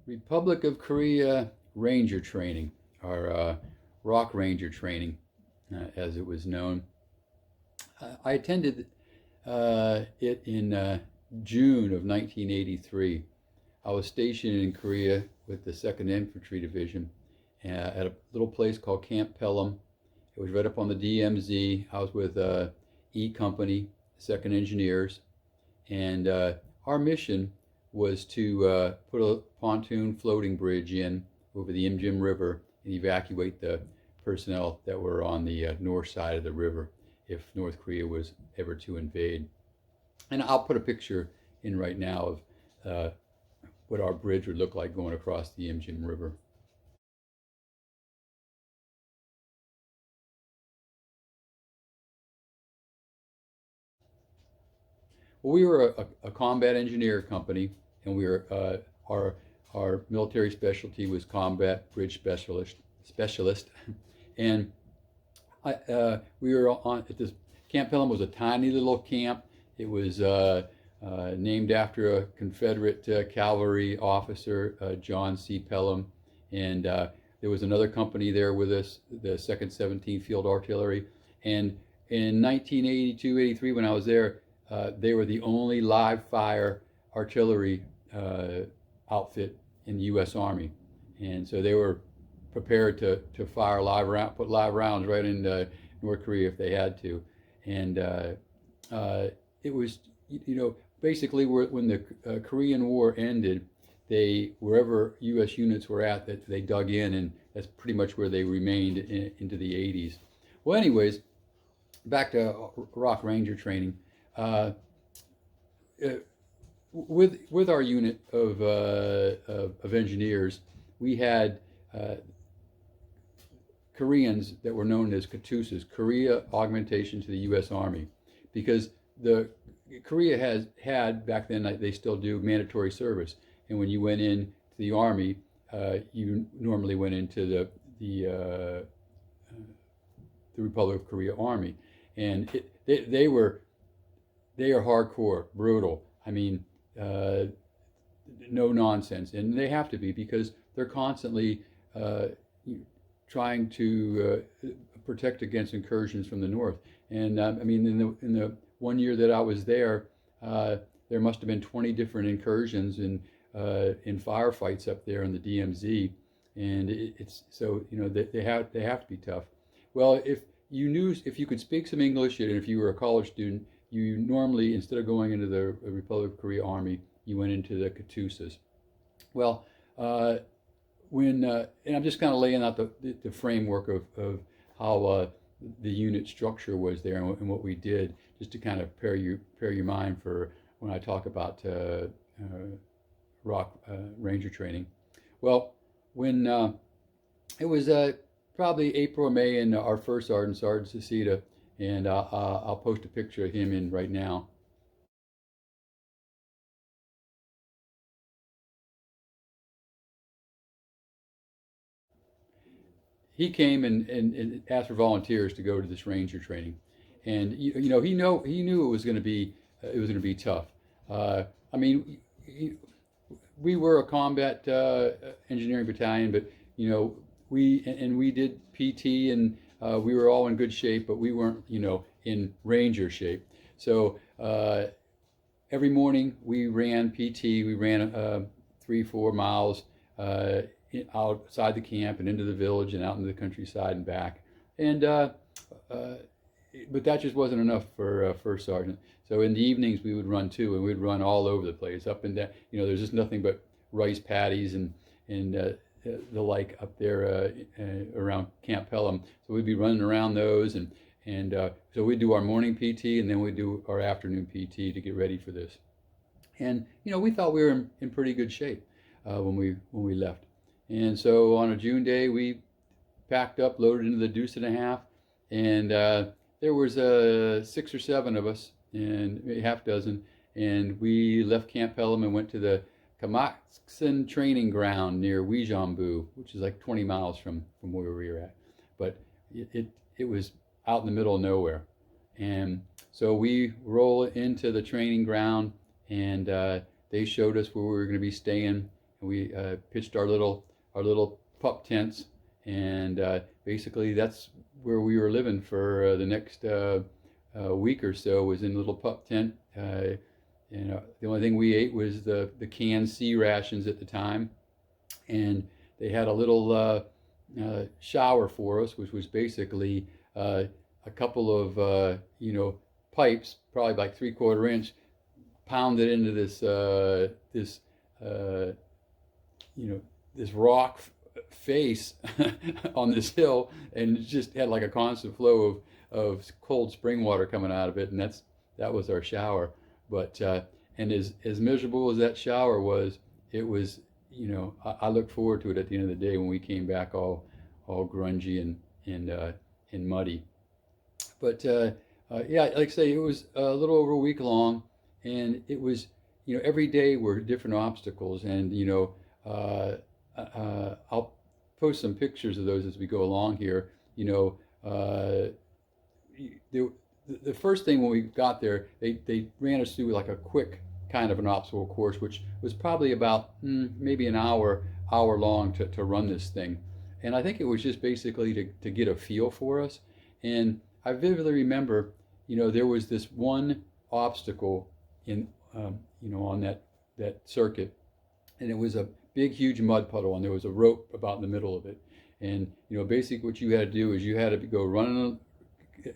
Republic of Korea Ranger Training, or ROK Ranger Training, as it was known. I attended it in June of 1983. I was stationed in Korea with the 2nd Infantry Division at a little place called Camp Pelham. It was right up on the DMZ. I was with E Company, 2nd Engineers, and our mission was to put a pontoon floating bridge in over the Uijeonbu River and evacuate the personnel that were on the north side of the river if North Korea was ever to invade. And I'll put a picture in right now of what our bridge would look like going across the Uijeonbu River. Well, we were a combat engineer company, and we were our military specialty was combat bridge specialist, and we were on at this Camp Pelham. Was a tiny little camp. It was named after a Confederate cavalry officer, John C. Pelham, and there was another company there with us, the 2nd 17th Field Artillery. And in 1982-83, when I was there, they were the only live fire artillery outfit in the U.S. Army, and so they were prepared to fire put live rounds right into North Korea if they had to. And it was, basically when the Korean War ended, wherever U.S. units were at, that they dug in, and that's pretty much where they remained into the 80s. Well, anyways, back to ROK Ranger Training. With our unit of engineers, we had Koreans that were known as KATUSAs, Korea Augmentation to the U.S. Army, because Korea had back then, they still do, mandatory service, and when you went in to the Army, you normally went into the Republic of Korea Army, and they are hardcore, brutal. I mean, no nonsense, and they have to be, because they're constantly trying to protect against incursions from the north. And I mean, in the 1 year that I was there, there must have been 20 different incursions in firefights up there in the DMZ, and it's so they have to be tough. Well, if you could speak some English, and if you were a college student, you normally, instead of going into the Republic of Korea Army, you went into the KATUSAs. Well, and I'm just kind of laying out the framework of how the unit structure was there and what we did, just to kind of prepare your mind for when I talk about ROK Ranger Training. Well, when it was probably April or May, and our first sergeant, Sergeant Sasita, and I'll post a picture of him in right now. He came and asked for volunteers to go to this ranger training, and he knew it was going to be tough. I mean, we were a combat engineering battalion, but we did PT, and we were all in good shape, but we weren't in ranger shape. So every morning we ran PT. We ran 3-4 miles outside the camp and into the village and out into the countryside and back. And but that just wasn't enough for first sergeant. So in the evenings we would run too, and we'd run all over the place, up and down. There's just nothing but rice paddies and the like up there around Camp Pelham. So we'd be running around those, and so we'd do our morning PT, and then we'd do our afternoon PT to get ready for this. And we thought we were in pretty good shape when we left. And so on a June day, we packed up, loaded into the Deuce and a Half, and there was 6 or 7 of us, and a half dozen, and we left Camp Pelham and went to the Kamaksan Training Ground near Uijeonbu, which is like 20 miles from where we were at. But it was out in the middle of nowhere. And so we roll into the training ground, and they showed us where we were going to be staying. And and we pitched our little pup tents, and basically that's where we were living for the next week or so, was in a little pup tent. The only thing we ate was the canned sea rations at the time, and they had a little shower for us, which was basically a couple of pipes, probably like 3/4 inch, pounded into this rock face on this hill, and it just had like a constant flow of cold spring water coming out of it, and that was our shower. But and as miserable as that shower was, it was, I looked forward to it at the end of the day when we came back all grungy and muddy. But yeah, like I say, it was a little over a week long, and it was, every day were different obstacles, and I'll post some pictures of those as we go along here. The first thing when we got there, they ran us through like a quick kind of an obstacle course, which was probably about maybe an hour long to run this thing. And I think it was just basically to get a feel for us. And I vividly remember, there was this one obstacle on that circuit, and it was a big, huge mud puddle, and there was a rope about in the middle of it. And basically what you had to do is you had to go running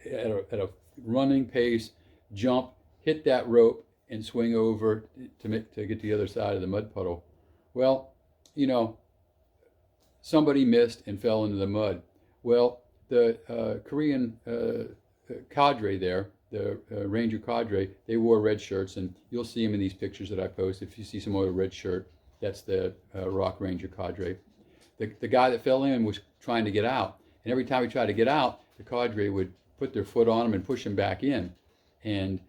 at a running pace, jump, hit that rope, and swing over to get to the other side of the mud puddle. Well, somebody missed and fell into the mud. Well, the Korean cadre there, the Ranger cadre, they wore red shirts, and you'll see them in these pictures that I post. If you see someone with a red shirt, that's the ROK Ranger cadre. The guy that fell in was trying to get out, and every time he tried to get out, the cadre would put their foot on him and push him back in, and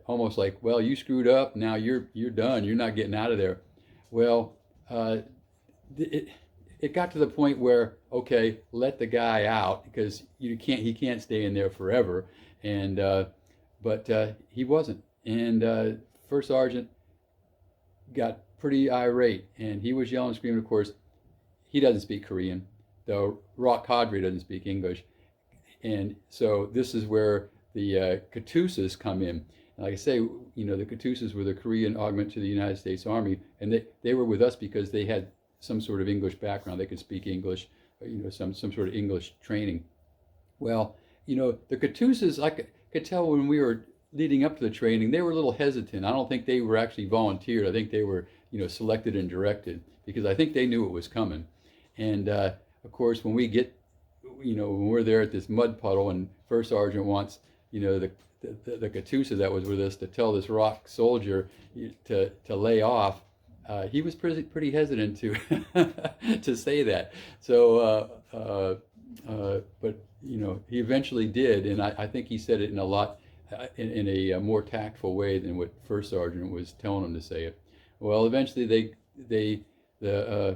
almost like, well, you screwed up, now you're done, you're not getting out of there. Well, it got to the point where, okay, let the guy out, because he can't stay in there forever, and but he wasn't, and First Sergeant got pretty irate, and he was yelling and screaming. Of course, he doesn't speak Korean. The ROK cadre doesn't speak English, and so this is where the Katusas come in. And like I say, the Katusas were the Korean augment to the United States Army, and they were with us because they had some sort of English background. They could speak English, some sort of English training. Well, the Katusas, I could tell when we were leading up to the training, they were a little hesitant. I don't think they were actually volunteered. I think they were, selected and directed, because I think they knew it was coming. And of course, when we get, when we're there at this mud puddle, and First Sergeant wants, the Katusa that was with us to tell this ROK soldier to lay off, he was pretty hesitant to to say that. So, but he eventually did, and I think he said it in in a more tactful way than what First Sergeant was telling him to say it. Well, eventually the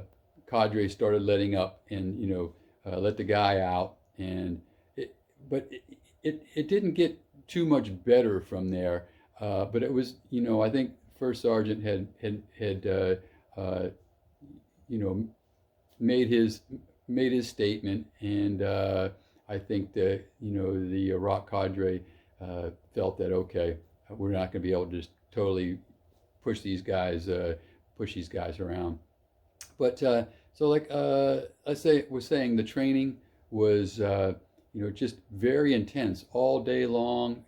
cadre started letting up, and let the guy out, and it didn't get too much better from there, but it was, I think First Sergeant had made his statement, and I think that the ROK cadre felt that, okay, we're not going to be able to just totally push these guys around. But so like was saying, the training was just very intense all day long,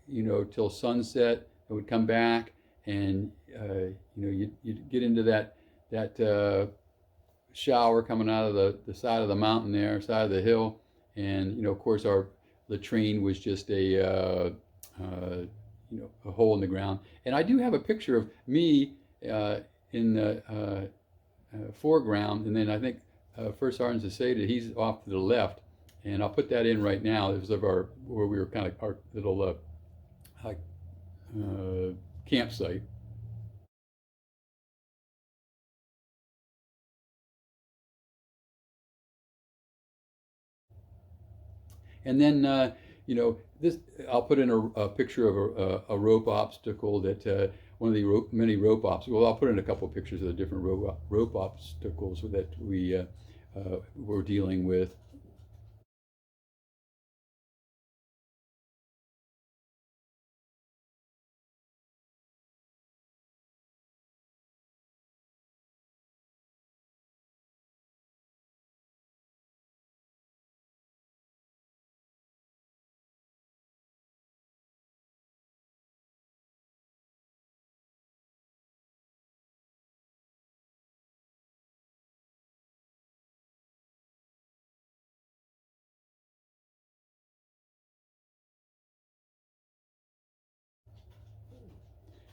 till sunset. It would come back, and you'd get into that shower coming out of the side of the mountain there, side of the hill, and of course our latrine was just a hole in the ground. And I do have a picture of me in the foreground, and then I think First Sergeant Zaseda, he's off to the left, and I'll put that in right now. It was of where we were kind of our little campsite. And then this, I'll put in a picture of a rope obstacle that one of the many rope obstacles. Well, I'll put in a couple of pictures of the different rope obstacles that we were dealing with.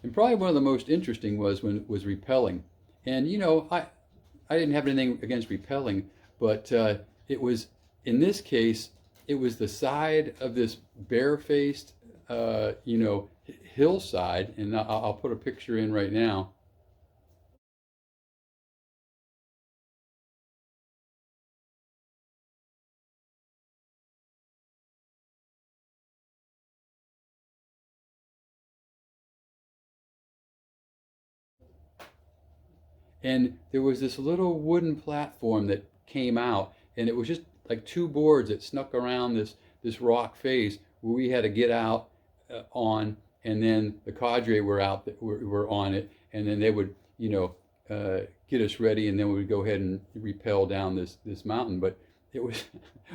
And probably one of the most interesting was rappelling. And I didn't have anything against rappelling, but it was in this case it was the side of this barefaced hillside, and I'll put a picture in right now. And there was this little wooden platform that came out, and it was just like two boards that snuck around this rock face where we had to get out on, and then the cadre were out that were on it, and then they would get us ready, and then we would go ahead and rappel down this mountain. But it was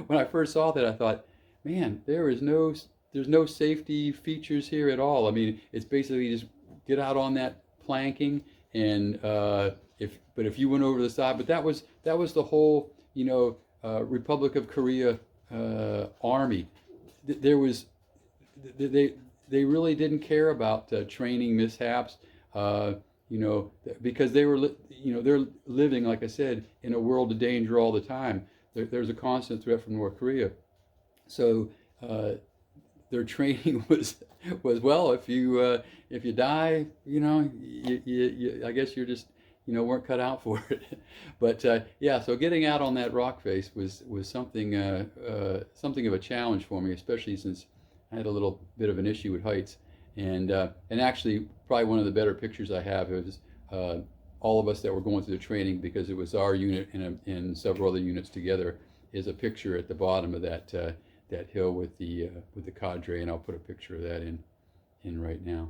when I first saw that, I thought, man, there's no safety features here at all. I mean, it's basically just get out on that planking, and if you went over the side, but that was the whole Republic of Korea army. There was they really didn't care about training mishaps, because they were they're living, like I said, in a world of danger all the time. There's a constant threat from North Korea, so their training was well, if you die, I guess you're just weren't cut out for it. But yeah, so getting out on that rock face was something of a challenge for me, especially since I had a little bit of an issue with heights. And actually, probably one of the better pictures I have is all of us that were going through the training, because it was our unit and several other units together, is a picture at the bottom of that hill with the cadre, and I'll put a picture of that in right now.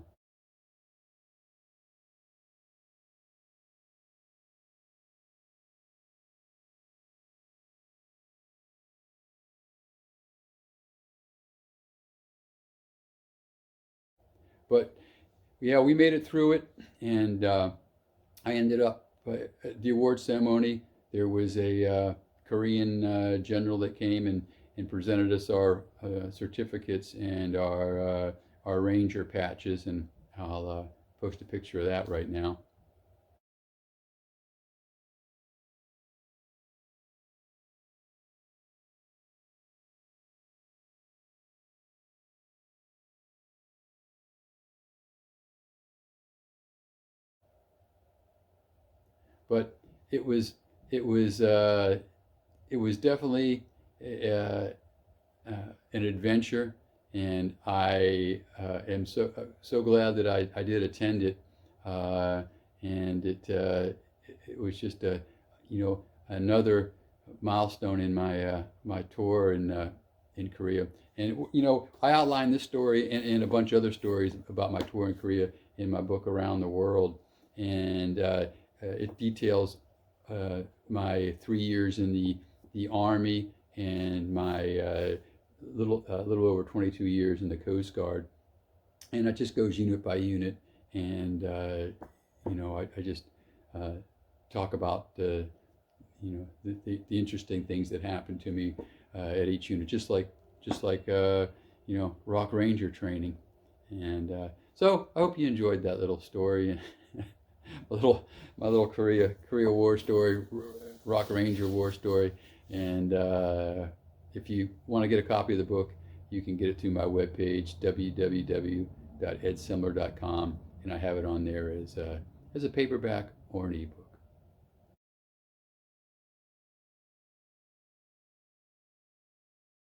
But yeah, we made it through it, and I ended up at the award ceremony. There was a Korean general that came and presented us our certificates and our ranger patches, and I'll post a picture of that right now. But it was it was it was definitely uh, an adventure, and I am so glad that I did attend it, and it was just another milestone in my tour in Korea. And I outlined this story and a bunch of other stories about my tour in Korea in my book Around the World, and it details my 3 years in the Army, and my little over 22 years in the Coast Guard, and it just goes unit by unit, and I just talk about the interesting things that happened to me at each unit, just like ROK Ranger training, and so I hope you enjoyed that little story. My little Korea War story, ROK Ranger War story. And if you want to get a copy of the book, you can get it through my webpage, www.edsimler.com, and I have it on there as a paperback or an ebook.